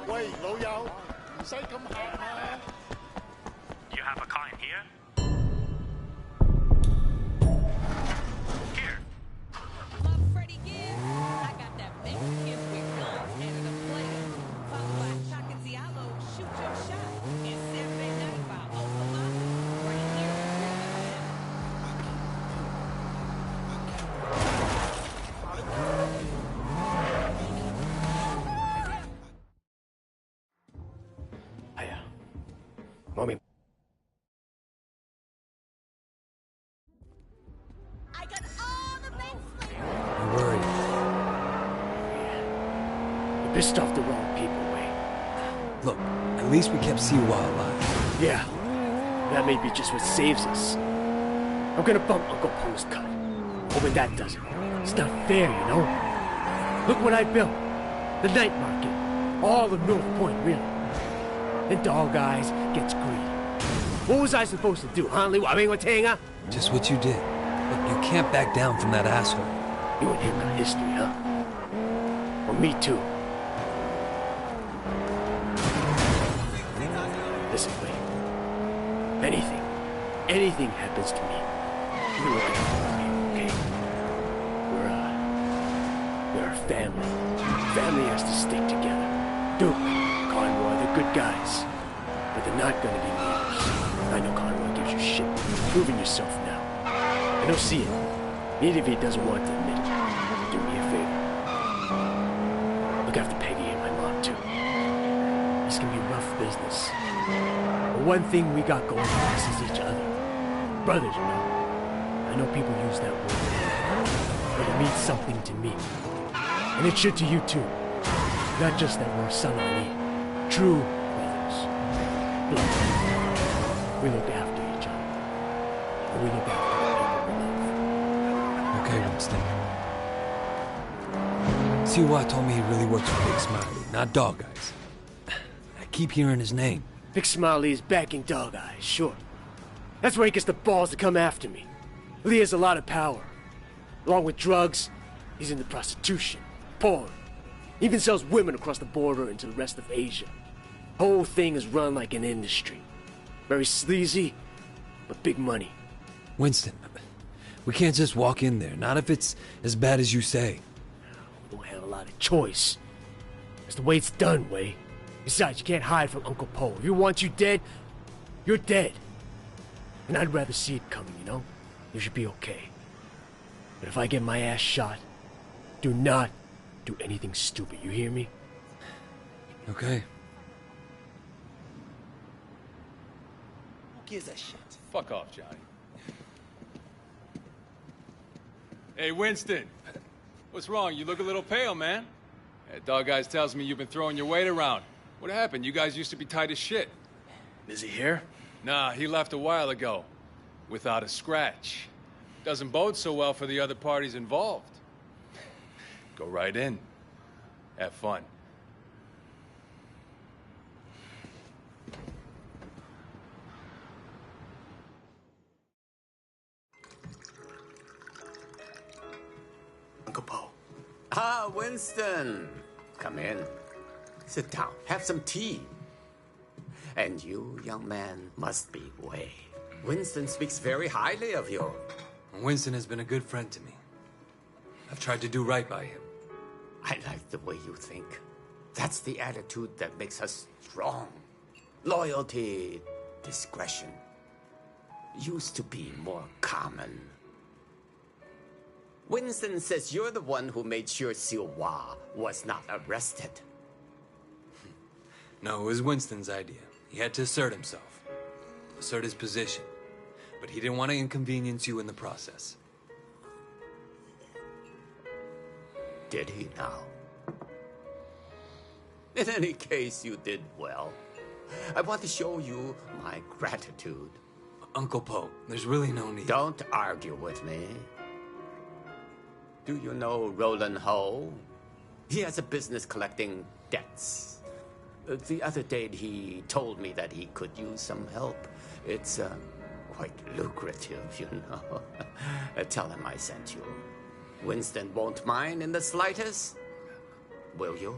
喂，老友，唔使咁行啊！ You have a client here? Here. Love Freddie Gibbs. I got that big kid with guns and a player. Followed by Chaka Diallo, Shoot Your Shot. And Saturday Night by Osama. Right here in Hiya. Mommy. I got all the bank flavors. I'm worried. You pissed off the wrong people, Wayne. Look, at least we kept Siwa alive. Yeah. That may be just what saves us. I'm gonna bump Uncle Po's cut. Hoping that does it. It's not fair, you know? Look what I built. The night market. All of North Point, really. Then Dog Eyes gets greedy. What was I supposed to do, huh, Lee? Just what you did. Look, you can't back down from that asshole. You and him got history, huh? Well, me too. Listen, Wayne. Anything happens to me, you look out for me, okay? We're a family. Family has to stick together. Duke, Conroy, they're good guys. But they're not gonna be leaders. I know Conroy gives you shit, but you're proving yourself now. I don't see it. Even if he doesn't want to admit it. Do me a favor. Look after Peggy and my mom, too. This can be rough business. But one thing we got going for us is each other. Brothers, you know. I know people use that word, but it means something to me. And it should to you, too. Not just that we're a son of me. True brothers. Blood. We look after each other. And we look after the people we love. Okay, Winston. Siwa told me he really works for Big Smiley, not Dog Eyes. I keep hearing his name. Big Smiley is backing Dog Eyes, sure. That's where he gets the balls to come after me. Lee has a lot of power. Along with drugs, he's into prostitution, porn. He even sells women across the border into the rest of Asia. Whole thing is run like an industry. Very sleazy, but big money. Winston, we can't just walk in there, not if it's as bad as you say. We don't have a lot of choice. That's the way it's done, Way. Besides, you can't hide from Uncle Po. If he wants you dead, you're dead. And I'd rather see it coming, you know? You should be okay. But if I get my ass shot, do not do anything stupid, you hear me? Okay. Who gives a shit? Fuck off, Johnny. Hey, Winston. What's wrong? You look a little pale, man. That Dog Guys tells me you've been throwing your weight around. What happened? You guys used to be tight as shit. Is he here? Nah, he left a while ago. Without a scratch. Doesn't bode so well for the other parties involved. Go right in. Have fun. Uncle Po. Ah, Winston. Come in. Sit down. Have some tea. And you, young man, must be Wei. Winston speaks very highly of you. Winston has been a good friend to me. I've tried to do right by him. I like the way you think. That's the attitude that makes us strong. Loyalty, discretion. Used to be more common. Winston says you're the one who made sure Siwa was not arrested. No, it was Winston's idea. He had to assert himself. Assert his position. But he didn't want to inconvenience you in the process. Did he now? In any case, you did well. I want to show you my gratitude. Uncle Po, there's really no need. Don't argue with me. Do you know Roland Ho? He has a business collecting debts. The other day he told me that he could use some help. It's quite lucrative, you know. Tell him I sent you. Winston won't mind in the slightest. Will you?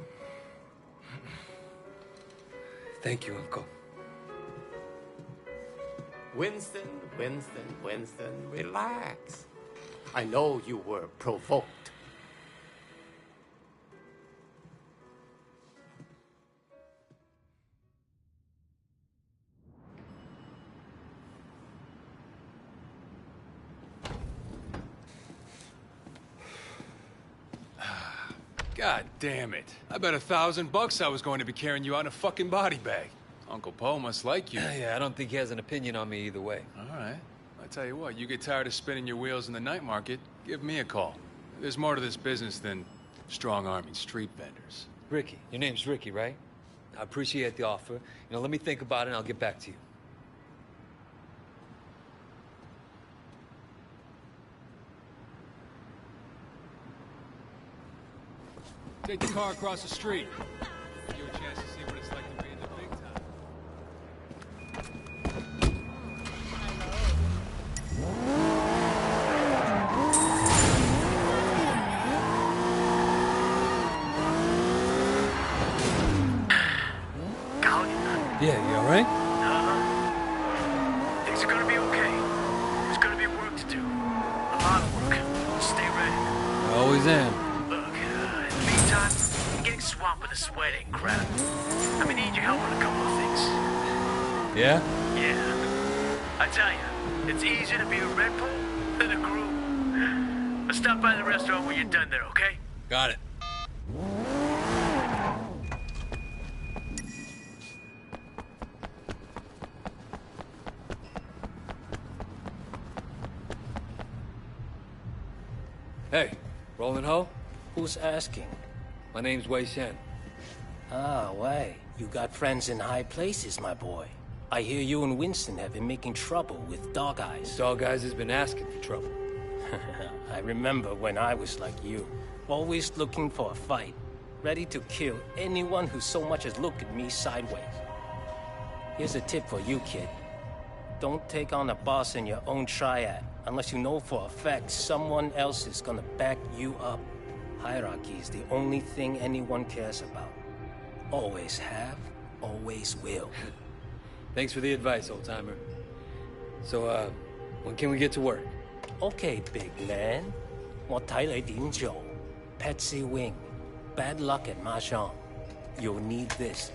Thank you, Uncle. Winston, relax. I know you were provoked. God damn it. I bet $1,000 I was going to be carrying you out in a fucking body bag. Uncle Poe must like you. Yeah, I don't think he has an opinion on me either way. All right. I tell you what, you get tired of spinning your wheels in the night market, give me a call. There's more to this business than strong-arming street vendors. Ricky. Your name's Ricky, right? I appreciate the offer. You know, let me think about it and I'll get back to you. Take the car across the street. Give you a chance to see what it's like to be in the big time. Yeah, you all right? Things are gonna be okay. There's gonna be work to do. A lot of work. Stay ready. I always am. Look, in the meantime, I'm getting swamped with the sweat and crap. I'm gonna need your help on a couple of things. Yeah? Yeah. I tell you, it's easier to be a Red Bull than a crew. Let's stop by the restaurant when you're done there, okay? Got it. Hey, Roland Ho? Who's asking? My name's Wei Shen. Ah, Wei. You got friends in high places, my boy. I hear you and Winston have been making trouble with Dog Eyes. Dog Eyes has been asking for trouble. I remember when I was like you, always looking for a fight, ready to kill anyone who so much as looked at me sideways. Here's a tip for you, kid. Don't take on a boss in your own triad, unless you know for a fact someone else is gonna back you up. Hierarchy is the only thing anyone cares about. Always have, always will. Thanks for the advice, old-timer. So, when can we get to work? Okay, big man. 我睇你點做. Patsy Wing. Bad luck at Mahjong. You'll need this.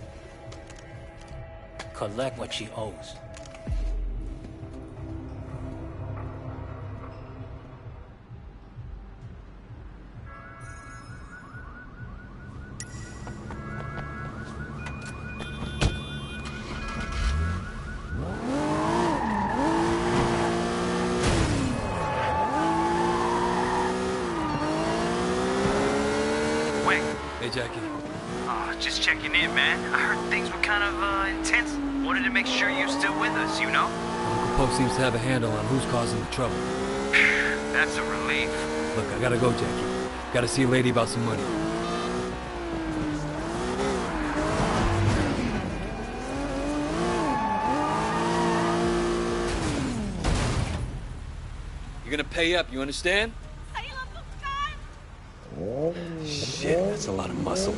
Collect what she owes. Hey, Jackie. Just checking in, man. I heard things were kind of intense. Wanted to make sure you're still with us, you know? Uncle Poe seems to have a handle on who's causing the trouble. That's a relief. Look, I gotta go, Jackie. Gotta see a lady about some money. You're gonna pay up, you understand? Shit, that's a lot of muscle.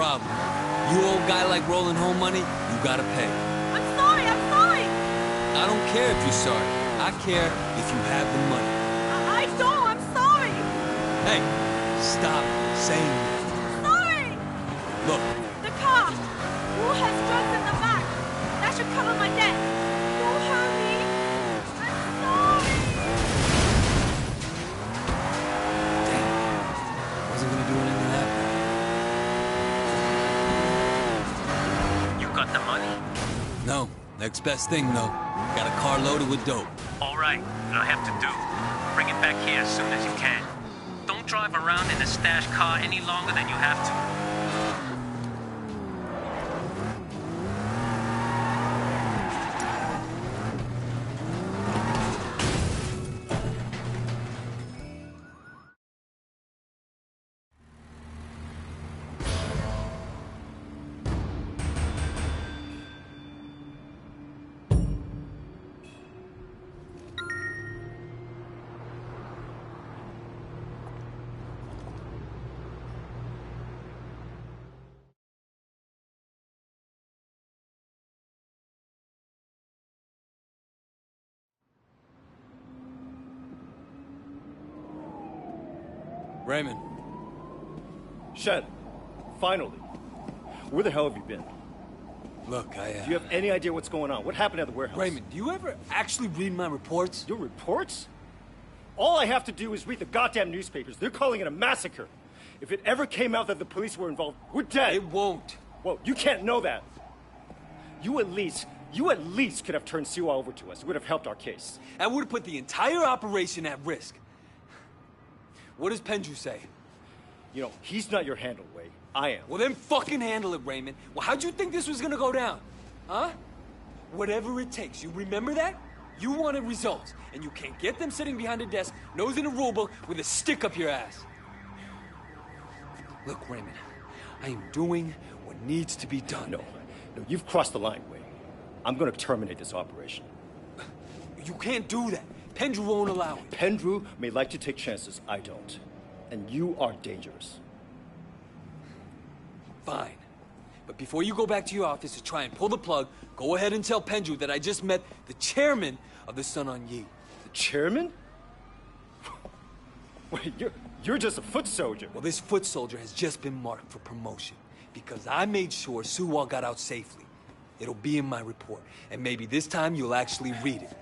problem. You old guy like rolling home money, you gotta pay. I'm sorry, I'm sorry! I don't care if you're sorry. I care if you have the money. I don't, I'm sorry! Hey, stop saying that. Sorry! Look, The car! Who has drugs in the back? That should cover my debt. Don't hurt me. I'm sorry! damn. Wasn't gonna do anything that bad. You got the money? No, next best thing though. Got a car loaded with dope. All right, what I have to do, bring it back here as soon as you can. Don't drive around in a stash car any longer than you have to. Raymond, Shen, finally. Where the hell have you been? look, Do you have any idea what's going on? What happened at the warehouse? Raymond, do you ever actually read my reports? Your reports? All I have to do is read the goddamn newspapers. They're calling it a massacre. If it ever came out that the police were involved, we're dead. It won't. Well, you can't know that. You at least could have turned Siwa over to us. It would have helped our case. That would have put the entire operation at risk. What does Pendrew say? You know, he's not your handle, Wei. I am. Well, then fucking handle it, Raymond. Well, how'd you think this was gonna go down? Huh? Whatever it takes. You remember that? You wanted results, and you can't get them sitting behind a desk, nose in a rulebook, with a stick up your ass. Look, Raymond, I am doing what needs to be done. No, you've crossed the line, Wei. I'm gonna terminate this operation. You can't do that. Pendrew won't allow it. Pendrew may like to take chances, I don't. And you are dangerous. Fine. But before you go back to your office to try and pull the plug, go ahead and tell Pendrew that I just met the chairman of the Sun On Yee. The chairman? Wait, you're just a foot soldier. Well, this foot soldier has just been marked for promotion because I made sure Suwa got out safely. It'll be in my report, and maybe this time you'll actually read it.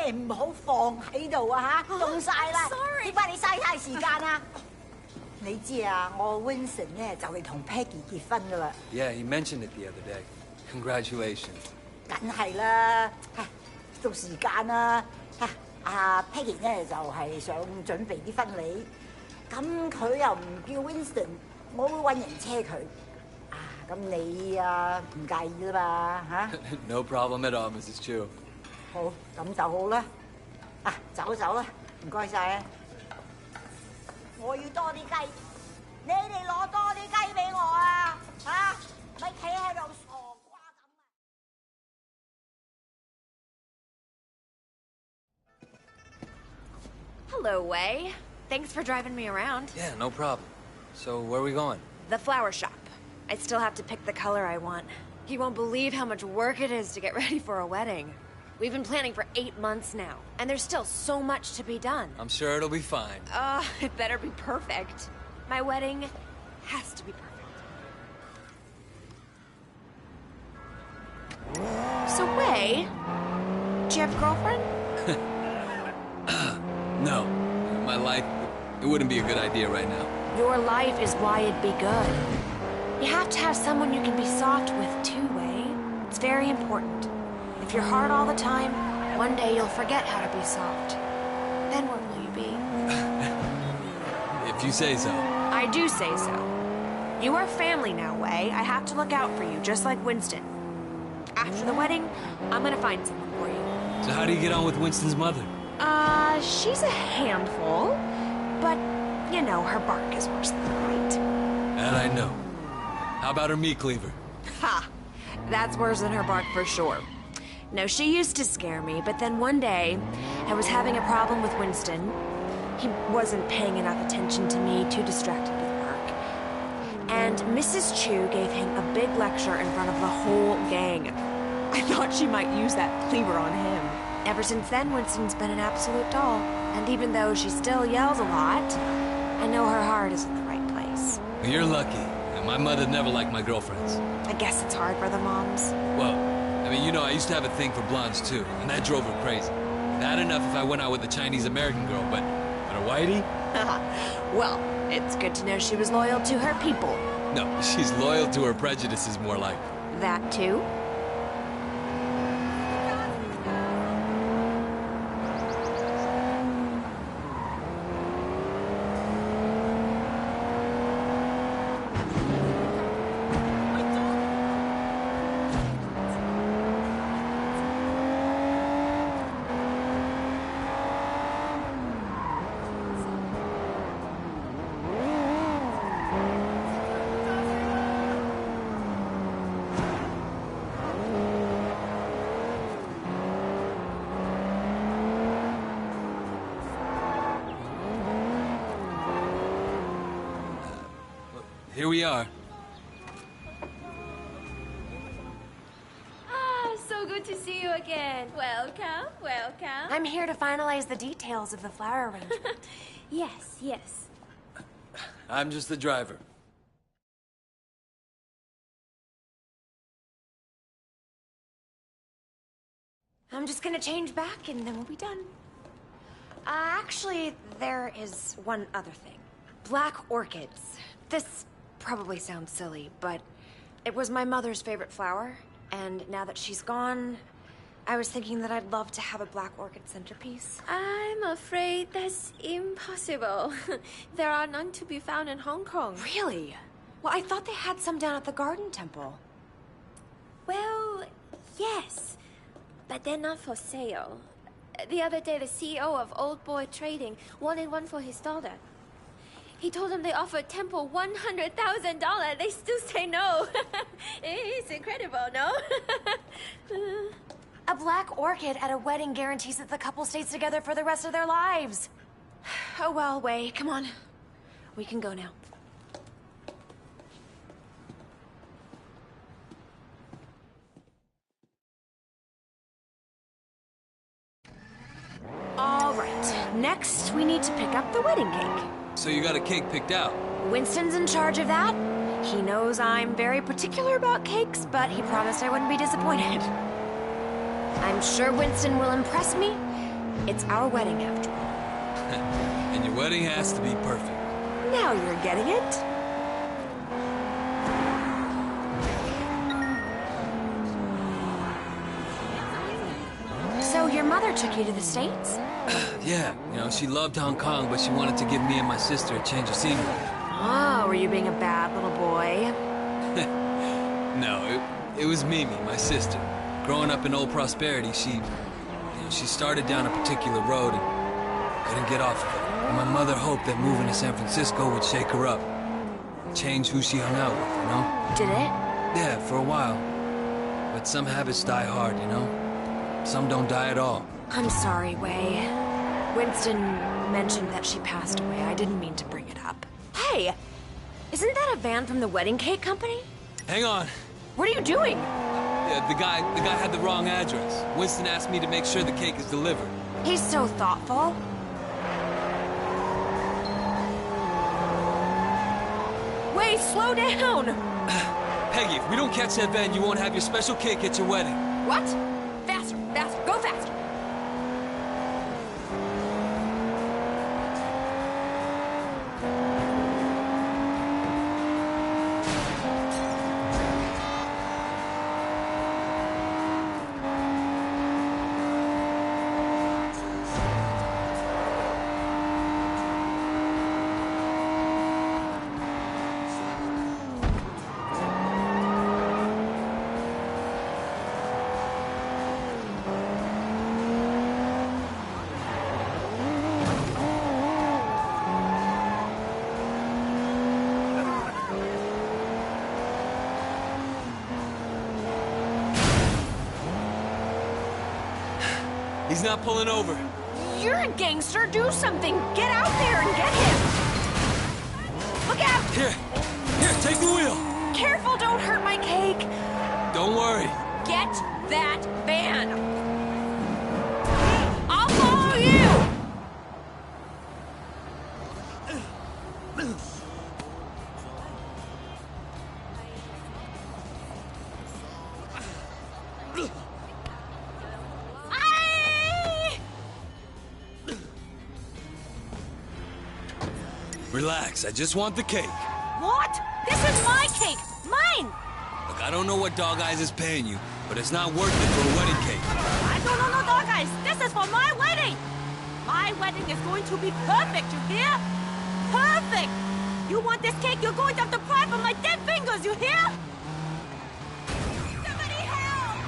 誒唔好放喺度啊嚇，凍曬啦！點解你嘥太時間啊？你知啊，我 Winston 咧就嚟同 Peggy 結婚噶啦。Yeah, he mentioned it the other day. Congratulations. 梗係啦，到時間啦。阿 Peggy 咧就係想準備啲婚禮，咁佢又唔叫 Winston，我會揾人車佢。咁你唔介意啦嘛嚇 No problem at all, Mrs. Chu. 好，咁就好啦。走啦，唔該晒啊！我要多啲雞，你哋攞多啲雞俾我啊！咪企喺度傻瓜咁啊 Hello, Wei. Thanks for driving me around. Yeah, no problem. So, where are we going? The flower shop. I still have to pick the color I want. You won't believe how much work it is to get ready for a wedding. We've been planning for 8 months now, and there's still so much to be done. I'm sure it'll be fine. It better be perfect. My wedding has to be perfect. So, Wei, do you have a girlfriend? No. My life, it wouldn't be a good idea right now. Your life is why it'd be good. You have to have someone you can be soft with too, Wei. It's very important. If you're hard all the time, one day you'll forget how to be soft. Then what will you be? If you say so. I do say so. You are family now, Wei. I have to look out for you, just like Winston. After the wedding, I'm gonna find someone for you. So how do you get on with Winston's mother? She's a handful, but, you know, her bark is worse than her bite. That I know. How about her meat cleaver? Ha! That's worse than her bark for sure. No, she used to scare me, but then one day, I was having a problem with Winston. He wasn't paying enough attention to me, too distracted with work. And Mrs. Chu gave him a big lecture in front of the whole gang. I thought she might use that cleaver on him. Ever since then, Winston's been an absolute doll. And even though she still yells a lot, I know her heart is in the right place. Well, you're lucky. And my mother never liked my girlfriends. I guess it's hard for the moms. Well, I mean, you know, I used to have a thing for blondes, too. And that drove her crazy. Bad enough if I went out with a Chinese-American girl, but a whitey? Well, it's good to know she was loyal to her people. No, she's loyal to her prejudices, more like. That too? Here we are. Ah, so good to see you again. Welcome, welcome. I'm here to finalize the details of the flower arrangement. Yes, yes. I'm just the driver. I'm just gonna change back and then we'll be done. Actually, there is one other thing. Black orchids. This probably sounds silly, but it was my mother's favorite flower, and now that she's gone, I was thinking that I'd love to have a black orchid centerpiece. I'm afraid that's impossible. There are none to be found in Hong Kong. Really? Well, I thought they had some down at the Garden Temple. Well, yes, but they're not for sale. The other day, the CEO of Old Boy Trading wanted one for his daughter. He told them they offered Temple $100,000. They still say no. It's incredible, no? A black orchid at a wedding guarantees that the couple stays together for the rest of their lives. Oh well, Wei, come on. We can go now. All right, next we need to pick up the wedding cake. So you got a cake picked out? Winston's in charge of that. He knows I'm very particular about cakes, but he promised I wouldn't be disappointed. I'm sure Winston will impress me. It's our wedding after all. And your wedding has to be perfect. Now you're getting it. So your mother took you to the States? Yeah, you know, she loved Hong Kong, but she wanted to give me and my sister a change of scenery. Oh, were you being a bad little boy? No, it was Mimi, my sister. Growing up in Old Prosperity, she started down a particular road and couldn't get off of it. And my mother hoped that moving to San Francisco would shake her up. Change who she hung out with, you know? Did it? Yeah, for a while. But some habits die hard, you know? Some don't die at all. I'm sorry, Wei. Winston mentioned that she passed away. I didn't mean to bring it up. Hey! Isn't that a van from the wedding cake company? Hang on. What are you doing? Yeah, the guy had the wrong address. Winston asked me to make sure the cake is delivered. He's so thoughtful. Wei, slow down! Peggy, if we don't catch that van, you won't have your special cake at your wedding. What? Faster, faster, go faster! He's not pulling over. You're a gangster. Do something. Get out there and get him. Look out! Here, take the wheel. Careful, don't hurt my cake. Don't worry. Get that van. I'll follow you. Relax, I just want the cake. What? This is my cake! Mine! Look, I don't know what Dog Eyes is paying you, but it's not worth it for a wedding cake. I don't know, no, Dog Eyes! This is for my wedding! My wedding is going to be perfect, you hear? Perfect! You want this cake, you're going to have to pry from my dead fingers, you hear? Somebody help!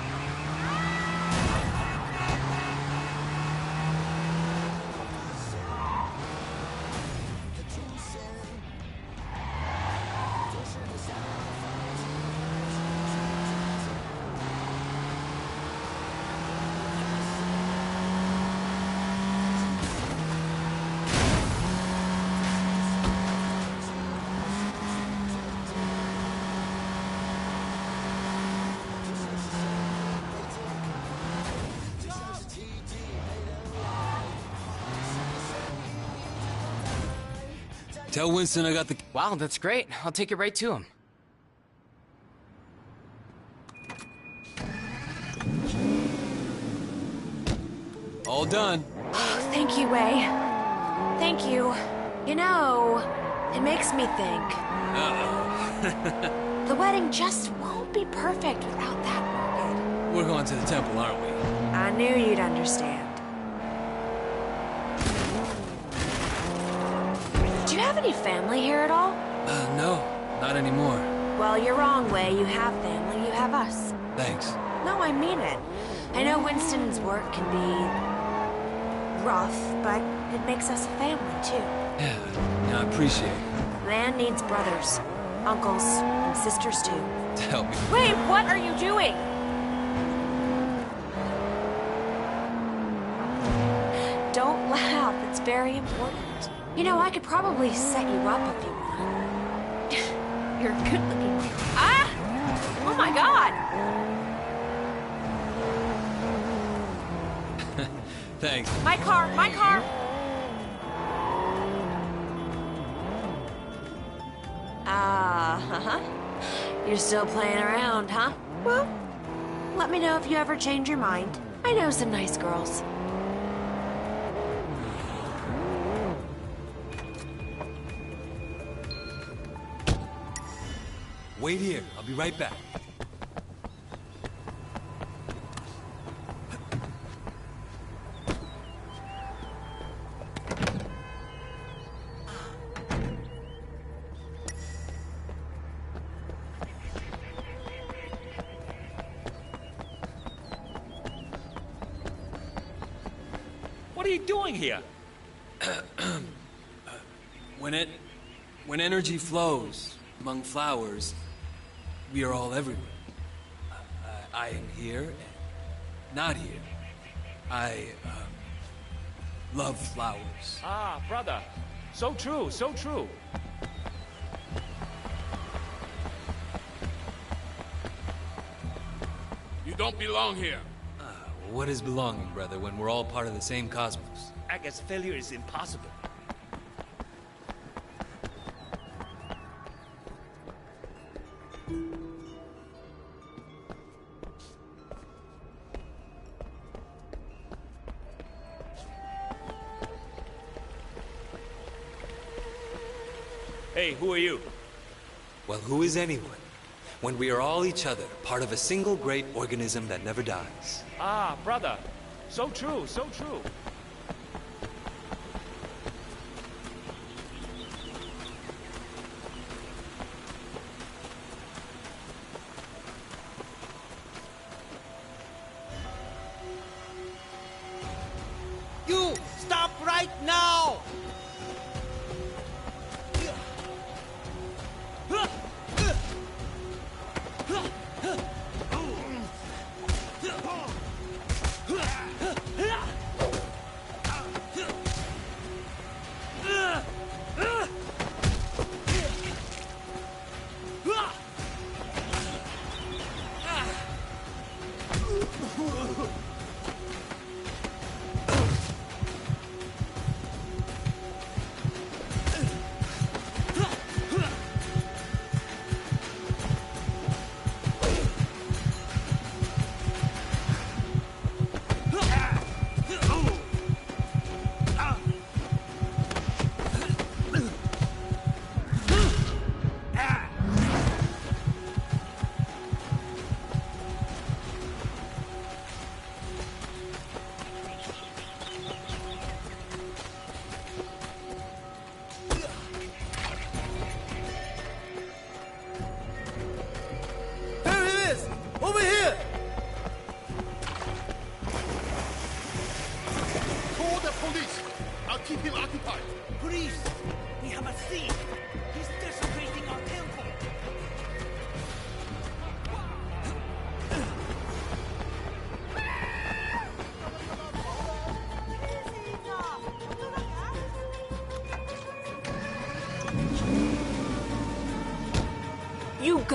Tell Winston I got the... Wow, that's great. I'll take it right to him. All done. Thank you, Wei. Thank you. You know, it makes me think. Uh-oh. The wedding just won't be perfect without that orchid. We're going to the temple, aren't we? I knew you'd understand. Do you have any family here at all? No, not anymore. Well, you're wrong, Wei. You have family. You have us. Thanks. No, I mean it. I know Winston's work can be rough, but it makes us a family, too. Yeah, I appreciate it. Man needs brothers, uncles, and sisters, too. To help me. Wait, what are you doing? Don't laugh. It's very important. You know, I could probably set you up if you want. You're good looking. Ah! Oh my god! Thanks. My car! My car! Uh-huh. You're still playing around, huh? Well, let me know if you ever change your mind. I know some nice girls. Wait here. I'll be right back. What are you doing here? When energy flows among flowers, we are all everywhere. I am here and not here. I love flowers. Ah, brother. So true, so true. You don't belong here. What is belonging, brother, when we're all part of the same cosmos? I guess failure is impossible. Hey, who are you? Well, who is anyone? When we are all each other, part of a single great organism that never dies. Ah, brother. So true, so true. You! Stop right now!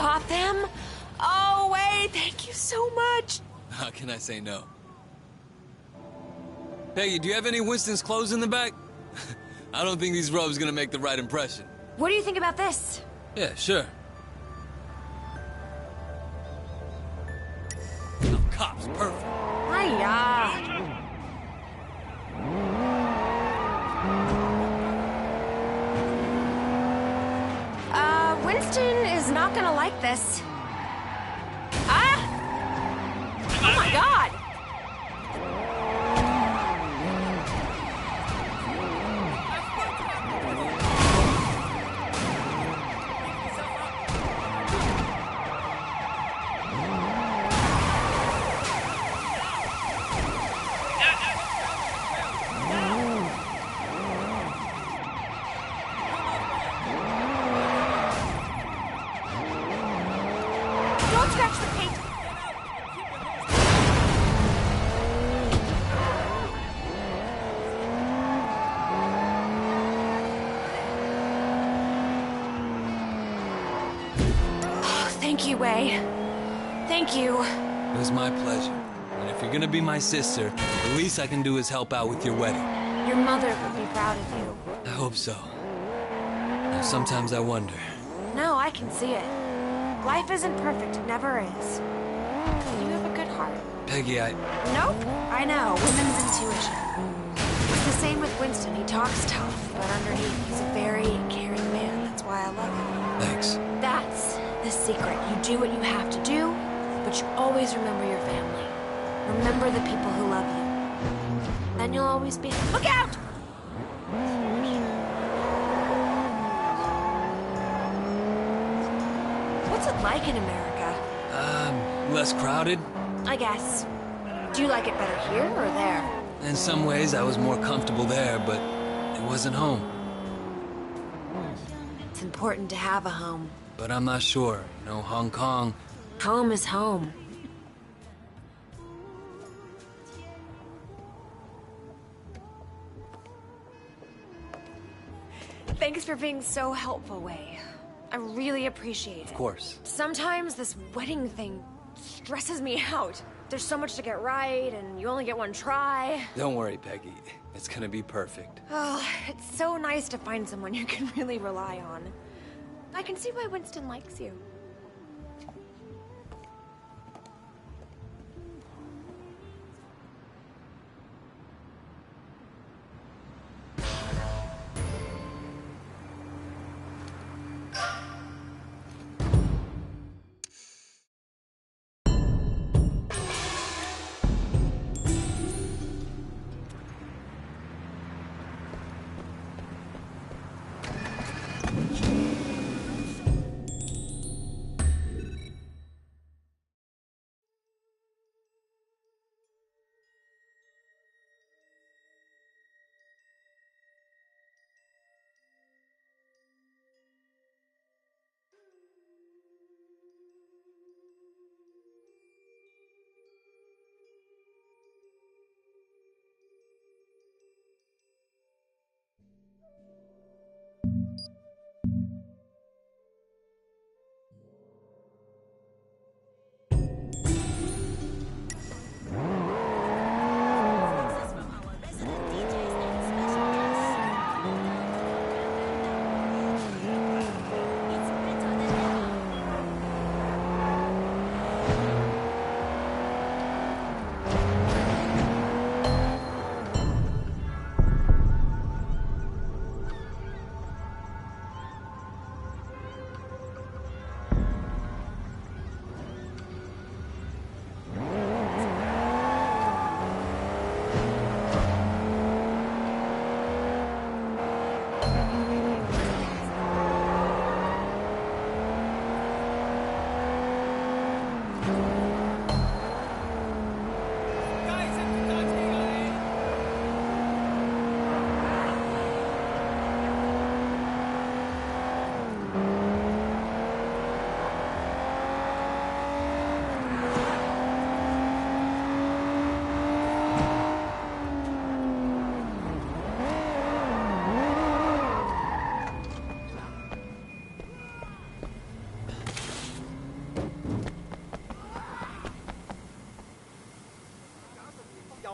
Gotham? Oh, Wade, thank you so much. How can I say no? Peggy, do you have any Winston's clothes in the back? I don't think these robes gonna make the right impression. What do you think about this? Yeah, sure. Oh, cops, perfect. Hiya. Winston is not gonna like this. Ah! Oh my God! Don't scratch the paint. Oh, thank you, Wei. Thank you. It was my pleasure. And if you're gonna be my sister, the least I can do is help out with your wedding. Your mother would be proud of you. I hope so. Now, sometimes I wonder. No, I can see it. Life isn't perfect, it never is. You have a good heart. Peggy, Nope, I know. Women's intuition. It's the same with Winston. He talks tough, but underneath, he's a very caring man. That's why I love him. Thanks. That's the secret. You do what you have to do, but you always remember your family. Remember the people who love you. Then you'll always be... Look out! What's it like in America? Less crowded. I guess. Do you like it better here or there? In some ways, I was more comfortable there, but it wasn't home. It's important to have a home. But I'm not sure. You know, Hong Kong... Home is home. Thanks for being so helpful, Wei. I really appreciate it. Of course. Sometimes this wedding thing stresses me out. There's so much to get right, and you only get one try. Don't worry, Peggy. It's gonna be perfect. Oh, it's so nice to find someone you can really rely on. I can see why Winston likes you.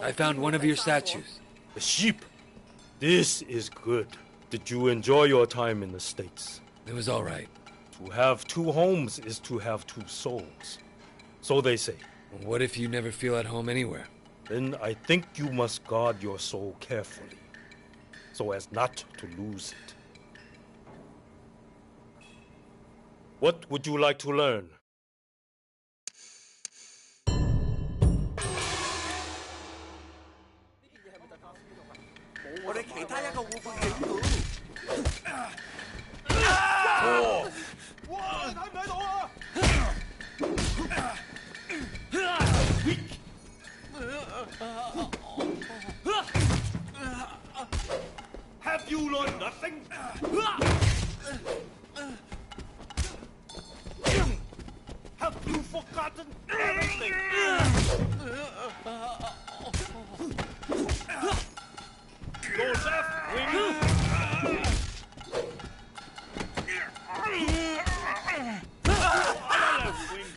I found one of your statues. The sheep. This is good. Did you enjoy your time in the States? It was all right. To have two homes is to have two souls. So they say. What if you never feel at home anywhere? Then I think you must guard your soul carefully, so as not to lose it. What would you like to learn? Have you learned nothing? Have you forgotten everything? Your left wing. Left wing.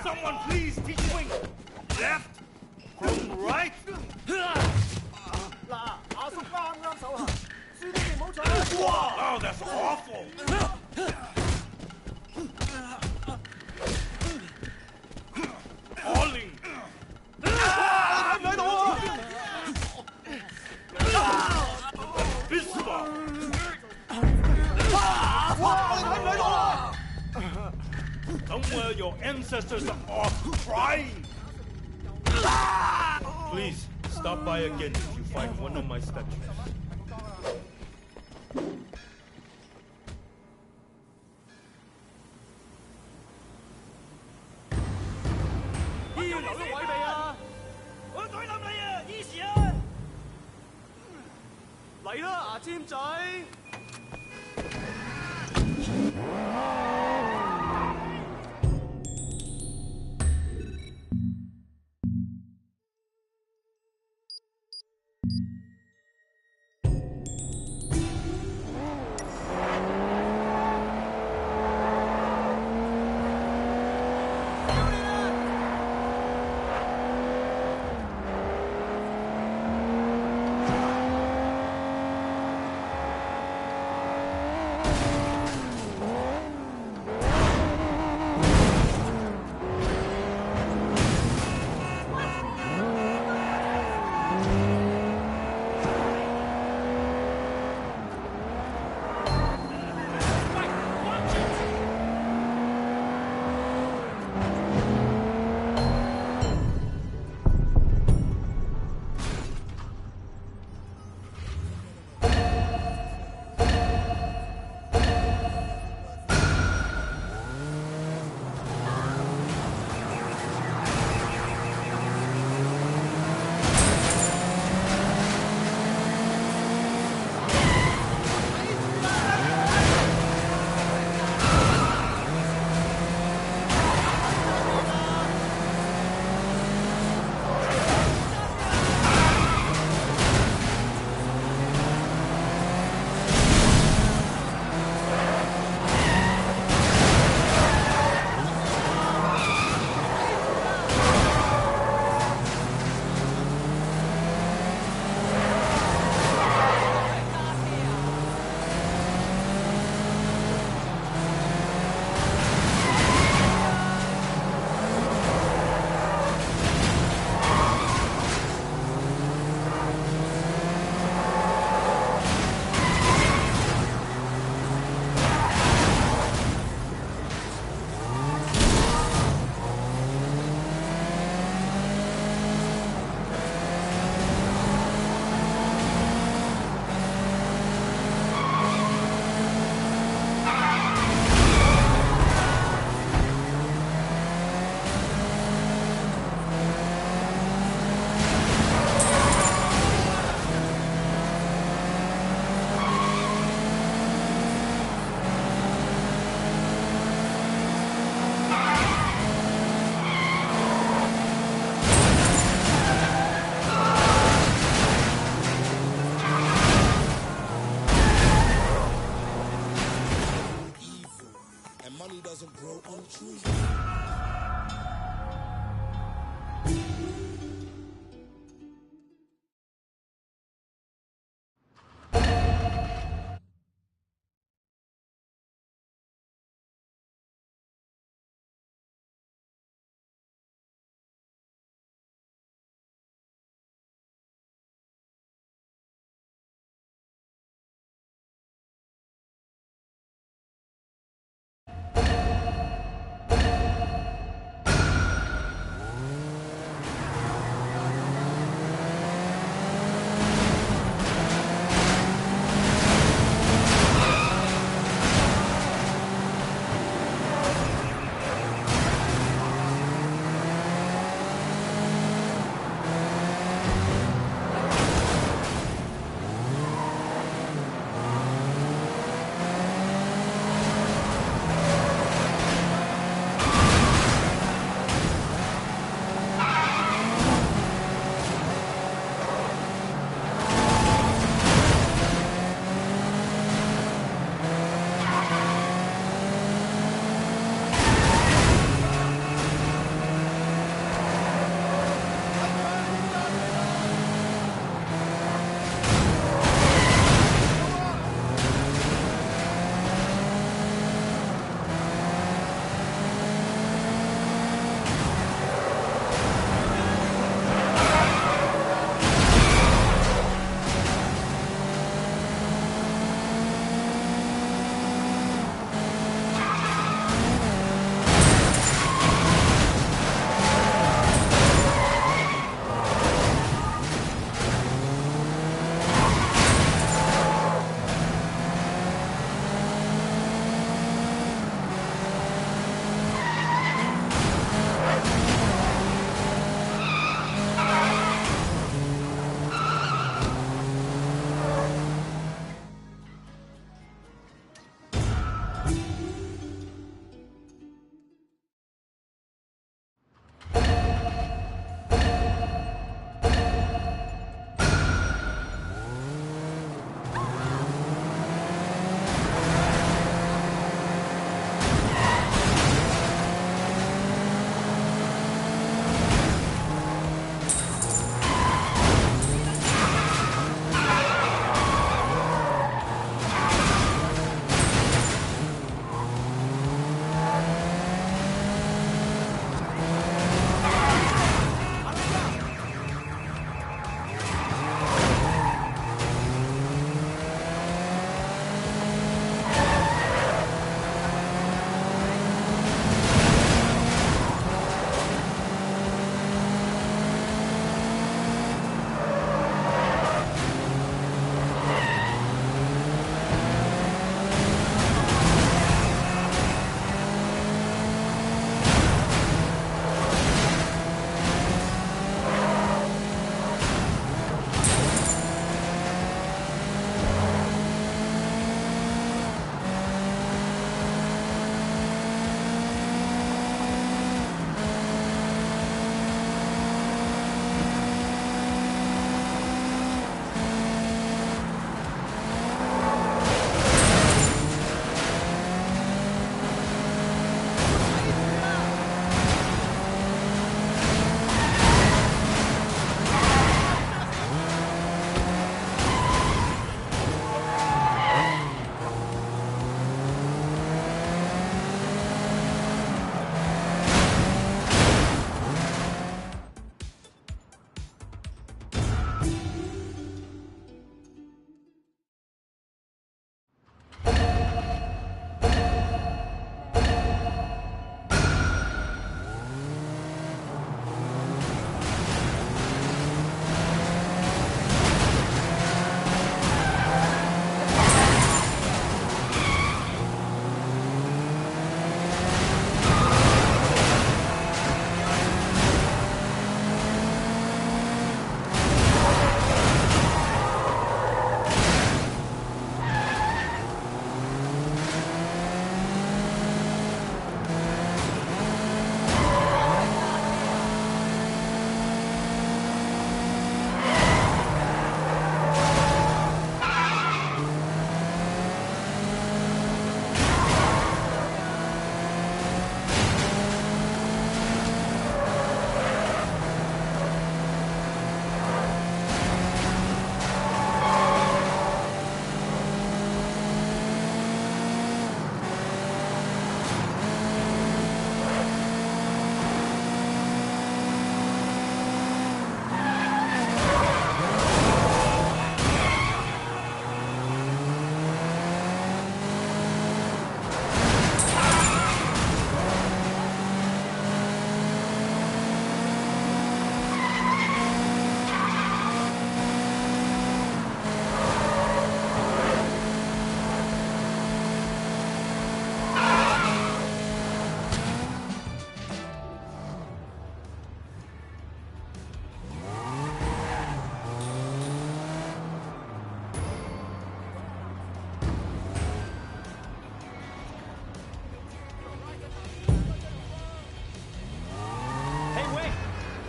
Someone please teach wing. Left from right. Oh, that's awful. Falling. Bismarck. Somewhere your ancestors are crying. Please, stop by again if you find one of my statues.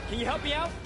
Can you help me out?